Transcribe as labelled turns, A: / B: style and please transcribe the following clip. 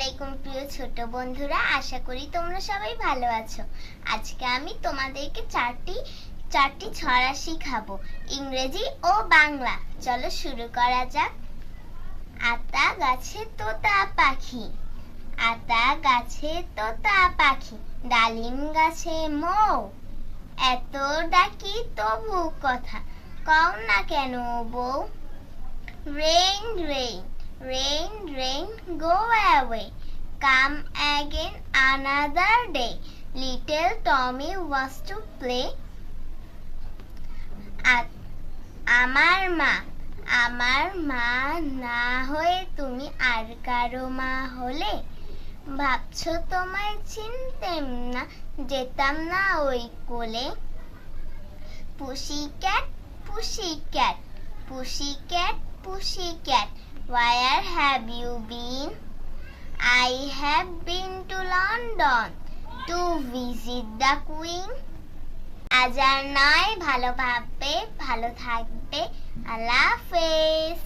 A: আলাইকুম প্রিয় ছোট বন্ধুরা, আশা করি তোমরা সবাই ভালো আছো। আজকে আমি তোমাদেরকে চারটি ছড়া শিখাবো, ইংরেজি ও বাংলা। চলো শুরু করা যাক। আতা গাছে তোতা পাখি, আতা গাছে তোতা পাখি, ডালিম গাছে মৌ, এত ডাকি তবু কথা কও না কেন বউ। Rain, rain, rain, rain, go away. Come again another day. Little Tommy wants to play. আমার মা না হয়ে তুমি আর কারো মা হলে, ভাবছো তোমায় চিনতেম না, যেতাম না ওই কোলে। Pussycat, pussycat, pussycat, pussycat, where have you been? I have been to London to visit the Queen. আজ আর নয়, ভালো থাকবে, আল্লাহ হাফেজ।